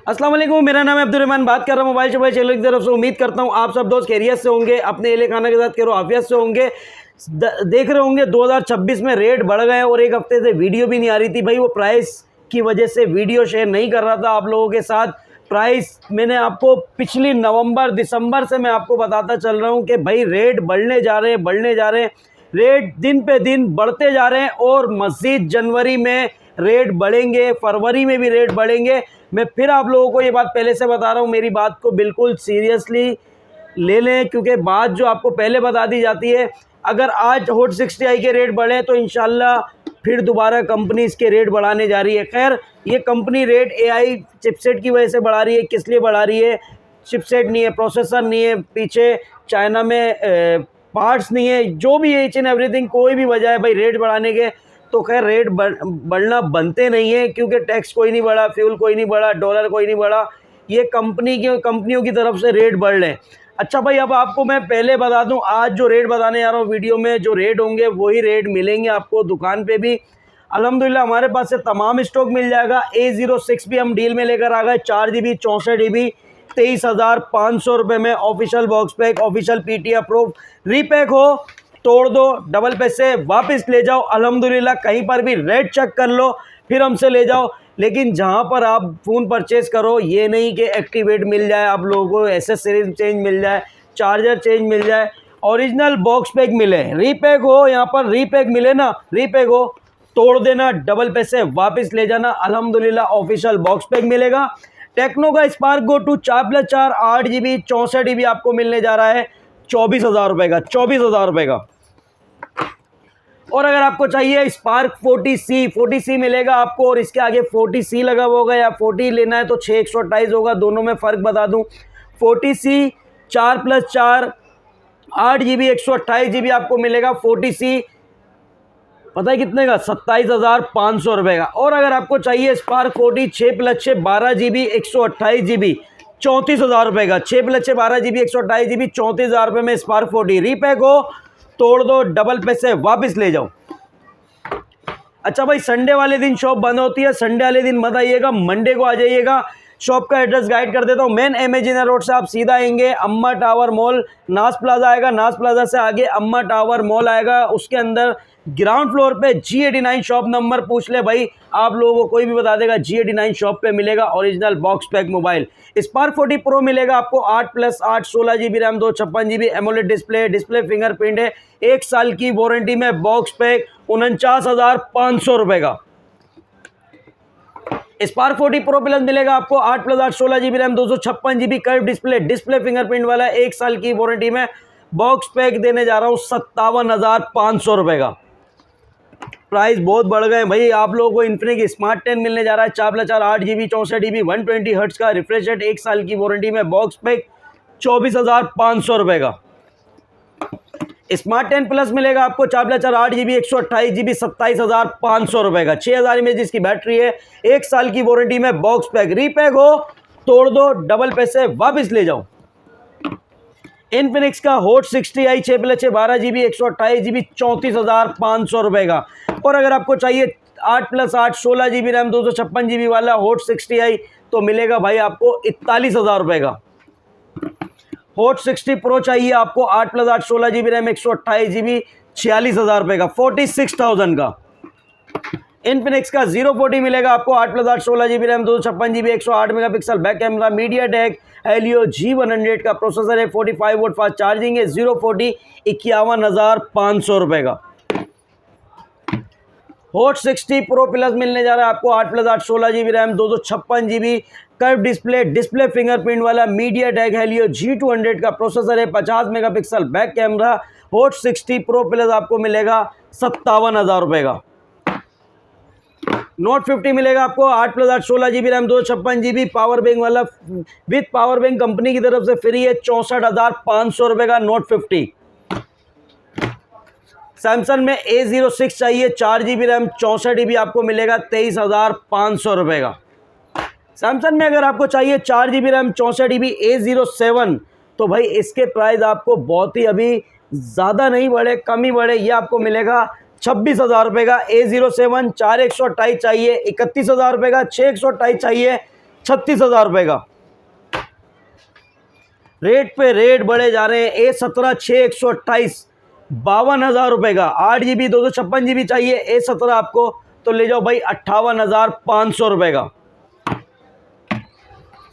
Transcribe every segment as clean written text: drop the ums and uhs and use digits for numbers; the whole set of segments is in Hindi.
अस्सलाम वालेकुम, मेरा नाम है अब्दुर्रहमान। बात कर रहा हूँ मोबाइल शोबाइल चैनल की तरफ से। उम्मीद करता हूँ आप सब दोस्त खैरियत से होंगे, अपने एले खाना के साथ खैर आफियत से होंगे। देख रहे होंगे 2026 में रेट बढ़ गए और एक हफ्ते से वीडियो भी नहीं आ रही थी भाई। वो प्राइस की वजह से वीडियो शेयर नहीं कर रहा था आप लोगों के साथ। प्राइस मैंने आपको पिछली नवंबर दिसंबर से मैं आपको बताता चल रहा हूँ कि भाई रेट बढ़ने जा रहे हैं। रेट दिन पे दिन बढ़ते जा रहे हैं और मज़ीद जनवरी में रेट बढ़ेंगे, फरवरी में भी रेट बढ़ेंगे। मैं फिर आप लोगों को ये बात पहले से बता रहा हूँ, मेरी बात को बिल्कुल सीरियसली ले लें, क्योंकि बात जो आपको पहले बता दी जाती है, अगर आज हॉट 60i के रेट बढ़े तो इंशाल्लाह फिर दोबारा कंपनी इसके रेट बढ़ाने जा रही है। खैर, ये कंपनी रेट AI चिपसेट की वजह से बढ़ा रही है। किस लिए बढ़ा रही है? चिपसेट नहीं है, प्रोसेसर नहीं है, पीछे चाइना में पार्ट्स नहीं है, जो भी है, ईच एंड एवरीथिंग, कोई भी वजह है भाई रेट बढ़ाने के। तो खैर रेट बढ़ना बनते नहीं है, क्योंकि टैक्स कोई नहीं बढ़ा, फ्यूल कोई नहीं बढ़ा, डॉलर कोई नहीं बढ़ा, ये कंपनियों की तरफ से रेट बढ़ रहे हैं। अच्छा भाई, अब आपको मैं पहले बता दूं, आज जो रेट बताने जा रहा हूँ वीडियो में, जो रेट होंगे वही रेट मिलेंगे आपको दुकान पे भी। अल्हम्दुलिल्लाह हमारे पास से तमाम स्टॉक मिल जाएगा। A06 भी हम डील में लेकर आ गए, 4GB 64GB 23,500 रुपये में। Official box pack, official PTA approve, repack हो तोड़ दो, डबल पैसे वापस ले जाओ। अल्हम्दुलिल्लाह कहीं पर भी रेट चेक कर लो, फिर हमसे ले जाओ। लेकिन जहां पर आप फ़ोन परचेज़ करो, ये नहीं कि एक्टिवेट मिल जाए आप लोगों को, एसेसरीज चेंज मिल जाए, चार्जर चेंज मिल जाए, ओरिजिनल बॉक्स पैक मिले, रीपैक हो, यहाँ पर रीपैक मिले ना, रीपैक हो तोड़ देना, डबल पैसे वापस ले जाना। अल्हम्दुलिल्लाह ऑफिशियल बॉक्स पैक मिलेगा। टेक्नो का Spark Go two 4+4 8GB 64GB आपको मिलने जा रहा है 24,000 रुपये का, 24,000 रुपये का। और अगर आपको चाहिए स्पार्क 40C मिलेगा आपको, और इसके आगे 40C लगा होगा, या 40 लेना है तो 6/128 होगा, दोनों में फ़र्क बता दूं। 40C 4+4 8GB 128GB आपको मिलेगा। 40C पता है कितने का? 27,500 रुपये का। और अगर आपको चाहिए स्पार्क 40 6+6 12GB 128GB 34,000 रुपये का, 6+6 12GB 128GB 34,000 रुपये में स्पार्क 40 रीपैक हो तोड़ दो, डबल पैसे वापस ले जाओ। अच्छा भाई, संडे वाले दिन शॉप बंद होती है, संडे वाले दिन मत आइएगा, मंडे को आ जाइएगा। शॉप का एड्रेस गाइड कर देता हूँ। मेन एमेजिना रोड से आप सीधा आएंगे, अम्मा टावर मॉल, नाज प्लाजा आएगा, नाज प्लाजा से आगे अम्मा टावर मॉल आएगा, उसके अंदर ग्राउंड फ्लोर पे G89 शॉप नंबर पूछ ले भाई, आप लोगों को कोई भी बता देगा। G89 शॉप पे मिलेगा original box pack mobile. Spark 40 pro मिलेगा आपको 8+8 16GB RAM 256GB AMOLED display fingerprint है, 1 साल की वारंटी में बॉक्स पैक 49,500 रुपये का। स्पार्क 40 प्रो प्लस मिलेगा आपको 8+8 16GB RAM 256GB curve display fingerprint वाला, 1 साल की वारंटी में बॉक्स पैक देने जा रहा हूँ 57,500 रुपये का। प्राइस बहुत बढ़ गए भाई। आप लोगों को इन्फिनिक्स स्मार्ट 10 मिलने जा रहा है 4+4 8GB 64GB 120 हर्ट्ज का रिफ्रेश रेट, 1 साल की वारंटी में बॉक्स पैक 24,500 रुपये का। स्मार्ट 10 प्लस मिलेगा आपको 4+4 8GB 128GB 27,500 रुपये का, 6,000 mAh की बैटरी है, 1 साल की वारंटी में बॉक्स पैक। रीपैक हो तोड़ दो, डबल पैसे वापस ले जाओ। इन्फिनिक्स का हॉट 60i 6+6 12GB 128GB 34,500 रुपये का। और अगर आपको चाहिए 8+8 16GB रैम 256GB वाला हॉट 60i तो मिलेगा भाई आपको 41,000 रुपये का। हॉट 60 प्रो चाहिए आपको 8+8 16GB रैम 128GB 46,000 रुपये का, 46,000 का। इन्फिनिक्स का 040 मिलेगा आपको 8+8 16GB RAM 256GB 108 megapixel back camera, MediaTek Helio G100 का प्रोसेसर है, 45 वोल्ट फास्ट चार्जिंग है। 040 51,500 रुपये का। हॉट 60 प्रो प्लस मिलने जा रहा है आपको 8+8 16GB RAM 256GB curve display fingerprint वाला, मीडियाटेक हेलियो G200 का प्रोसेसर है, 50 megapixel back camera. Hot 60 pro plus आपको मिलेगा 57,000 रुपये का। नोट 50 मिलेगा आपको 8+8 16GB RAM 256GB power bank वाला, विथ पावर बैंक कंपनी की तरफ से फ्री है, 64,500 रुपये का नोट 50। सैमसंग में A06 चाहिए 4GB रैम 64GB आपको मिलेगा 23,500 रुपये का। सैमसंग में अगर आपको चाहिए 4GB रैम 64GB A07 तो भाई इसके प्राइस आपको बहुत ही अभी ज़्यादा नहीं बढ़े, कम ही बढ़े, ये आपको मिलेगा 26,000 रुपये का। A07 4 128 चाहिए 31,000 रुपये का, 6 128 चाहिए 36,000 रुपये का। रेट पे रेट बढ़े जा रहे हैं। A17 6128 52,000 रुपये का। 8 GB 256 GB चाहिए A17 आपको तो ले जाओ भाई 58,500 रुपये का।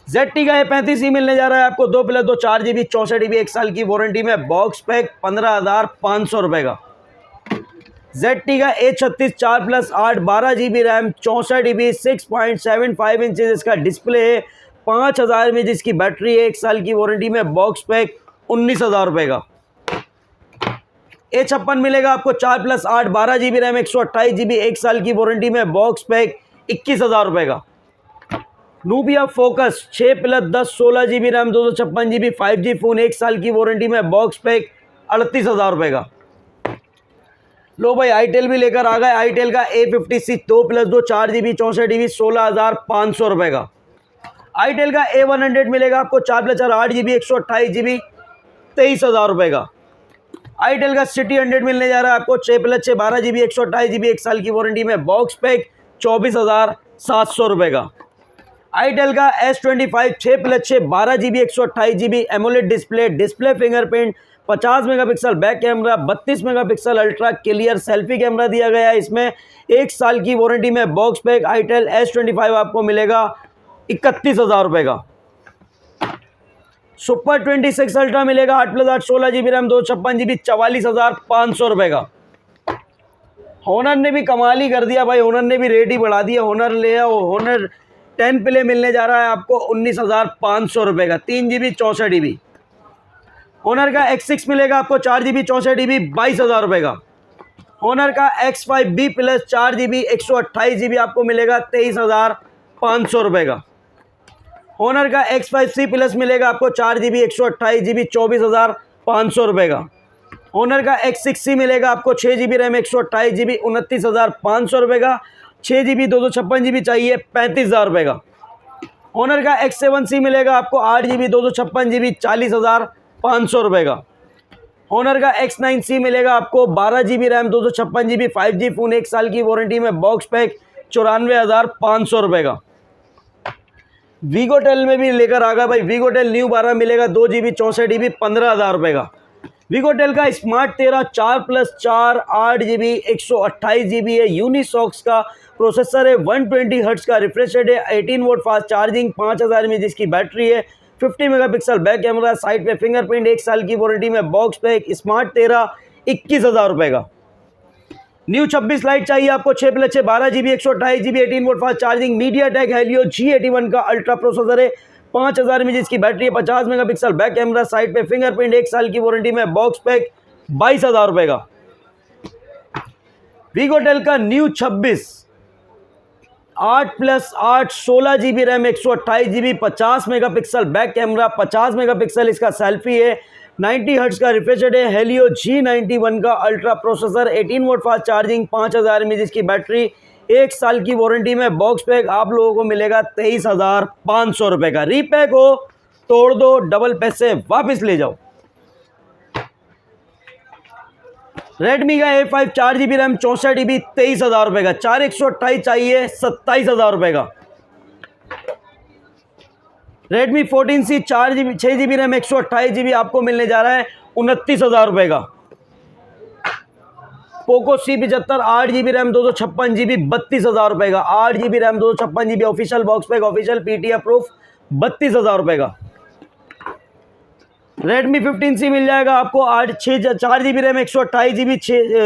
ZT का A35 मिलने जा रहा है आपको 2+2 4 GB 64 GB 1 साल की वारंटी में, बॉक्स पैक 15,500 रुपये का। ZT का A36 4+8 12 GB RAM 64 GB 6.75 inches इसका डिस्प्ले है, 5,000 mAh जिसकी बैटरी है, 1 साल की वारंटी में, बॉक्स पैक 19,000 रुपये का। A56 मिलेगा आपको 4+8 12 GB रैम 128 GB 1 साल की वारंटी में, बॉक्स पैक 21,000 रुपये का। Nubia focus 6+10 16 GB RAM 256 GB 5G phone 1 साल की वारंटी में, बॉक्स पैक 38,000 रुपये का। लो भाई आईटेल भी लेकर आ गए। आईटेल का A56 2+2 4 GB 64 GB 16,500 रुपये का। आईटेल का A100 मिलेगा आपको 4+4 8 GB 128 GB 23,000 रुपये का। आईटेल का सिटी 100 मिलने जा रहा है आपको 6+6 12 GB 128 GB 1 साल की वारंटी में, बॉक्स पैक 24,700 रुपये का। आईटेल का S25 6+6 12 GB 128 GB AMOLED display fingerprint 50 megapixel back camera 32 megapixel ultra clear selfie camera दिया गया है इसमें, 1 साल की वारंटी में, बॉक्स पैक आईटेल S25 आपको मिलेगा 31,000 रुपये का। सुपर 26 अल्ट्रा मिलेगा 8+8 16 GB रैम 256 GB 44,500 रुपये का। होनर ने भी कमाल ही कर दिया भाई, होनर ने भी रेट ही बढ़ा दिया। होनर ले आओ, होनर 10 प्ले मिलने जा रहा है आपको 19,500 रुपये का, 3 GB 64 GB। होनर का X6 मिलेगा आपको 4 GB 64 GB 22,000 रुपये का। होनर का X5B प्लस 4 GB 128 GB आपको मिलेगा 23,500 रुपये का। होनर का X5C प्लस मिलेगा आपको 4 GB 128 GB 24,500 रुपये का। होनर का X6C मिलेगा आपको 6 GB रैम 128 GB 29,500 रुपये का। 6 GB 256 GB चाहिए 35,000 रुपये का। होनर का X7C मिलेगा आपको 8 GB 256 GB 40,500 रुपये का। होनर का X9C मिलेगा आपको 12 GB RAM 256 GB 5G phone 1 साल की वारंटी में, बॉक्स पैक 94,500 रुपये का। वीगोटेल में भी लेकर आ गया भाई, वीगोटेल न्यू 12 मिलेगा 2 GB 64 GB 15,000 रुपये का। वीगोटेल का स्मार्ट 13 4+4 8 GB 128 GB है, यूनिसॉक्स का प्रोसेसर है, 120 हर्ट्ज का रिफ्रेश रेट है, 18 वोल्ट फास्ट चार्जिंग, 5,000 mAh जिसकी बैटरी है, 50 मेगापिक्सल बैक कैमरा, साइड पे फिंगरप्रिंट, 1 साल की वारंटी में, बॉक्स पैक स्मार्ट 13 21,000 रुपये का। न्यू 26 लाइट चाहिए आपको 6+6 12 GB 128 GB 18 volt fast charging, MediaTek Helio G81 का अल्ट्रा प्रोसेसर है, 5,000 mAh जिसकी बैटरी है, 50 मेगापिक्सल बैक कैमरा, साइड पे फिंगरप्रिंट, 1 साल की वारंटी में, बॉक्स पैक 22,000 रुपये का। वीगोटेल का new 26 8+8 16 GB RAM 128 GB 50 megapixel back camera, 50 megapixel इसका सेल्फी है, 90 हर्ट्ज का रिफ्रेश रेट है, हेलियो G91 का ultra processor, 18 volt fast charging, 5,000 mAh जिसकी बैटरी, 1 साल की वारंटी में, बॉक्स पैक आप लोगों को मिलेगा 23,500 रुपये का। रीपैक हो तोड़ दो, डबल पैसे वापस ले जाओ। रेडमी का A5 4 GB रैम 64 GB 23,000 रुपये का। 4128 चाहिए 27,000 रुपये का। Redmi 14C 6 GB RAM 128 GB आपको मिलने जा रहा है 29,000 रुपये का। Poco C75 8 GB RAM 256 GB 32,000 रुपये का। 8 GB RAM 256 GB official box pack official PTF proof 32,000 रुपये का। रेडमी 15C मिल जाएगा आपको 4 GB RAM 128 GB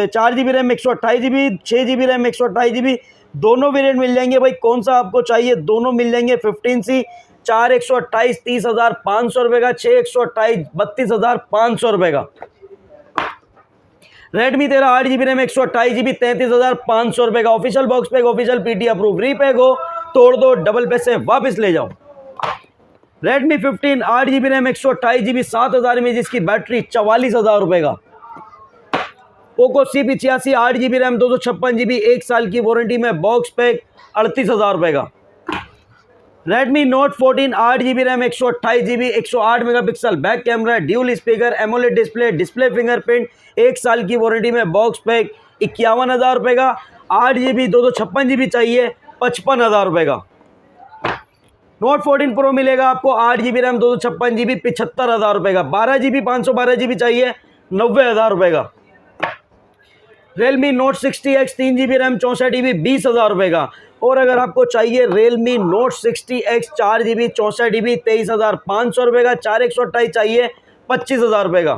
4 GB RAM 128 GB 6 GB RAM 128 GB दोनों वेरिएंट मिल जाएंगे भाई। कौन सा आपको चाहिए दोनों मिल जाएंगे। 15C 4 128 30,500 रुपये का, 6 128 32,500 रुपये का। रेडमी 13 8 GB रैम 128 GB 33,500 रुपये का। Official box pack official PTF approve. Repack हो तोड़ दो, डबल पैसे वापस ले जाओ। Redmi 15 8 GB RAM 128 GB 7,000 mAh जिसकी बैटरी 44,000 रुपये का। Poco C85 8 GB RAM 256 GB 1 साल की वारंटी में, बॉक्स पैक 38,000 रुपये का। Redmi note 14 8 GB RAM 128 GB 108 megapixel back camera, dual speaker, AMOLED display fingerprint, 1 साल की वारंटी में, बॉक्स पैक 51,000 रुपये का। 8 GB 256 GB चाहिए 55,000 रुपये का। नोट 14 प्रो मिलेगा आपको 8 GB रैम 256 GB 75,000 रुपये का। 12 GB 512 GB चाहिए 90,000 रुपये का। Realme Note 60X 3 GB RAM 64 GB 20,000 रुपये का। और अगर आपको चाहिए Realme Note 60X 4 GB 64 GB 23,500 रुपये का। 4/128 चाहिए 25,000 रुपये का।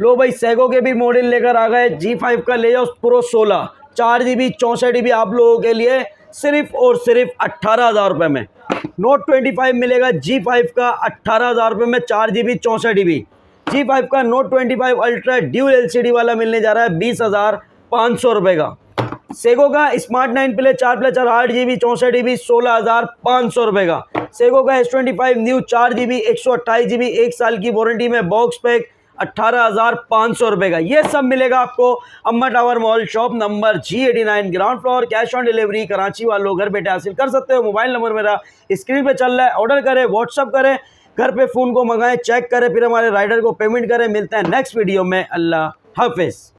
लो भाई सैगो के भी मॉडल लेकर आ गए। G5 का ले जाओ प्रो 16 4 GB 64 GB आप लोगों के लिए सिर्फ और सिर्फ 18,000 रुपये में। Note 25 मिलेगा G5 का 18,000 रुपये में 4 GB 64 GB। G5 का Note 25 अल्ट्रा ड्यूल LCD वाला मिलने जा रहा है 20,500 रुपये का। सेगो का स्मार्ट 9 प्ले 4+4 8 GB 64 GB 16,500 रुपये का। सेगो का S25 न्यू 4 GB 128 GB 1 साल की वारंटी में बॉक्स पैक 18,500 रुपये का। ये सब मिलेगा आपको अम्मा tower mall shop number G89 ground floor. Cash on delivery Karachi वालों घर बैठे हासिल कर सकते हो। मोबाइल नंबर मेरा स्क्रीन पे चल रहा है। ऑर्डर करें, व्हाट्सअप करें, घर पे फ़ोन को मंगाएं, चेक करें, फिर हमारे राइडर को पेमेंट करें। मिलते हैं नेक्स्ट वीडियो में। अल्लाह हाफिज़।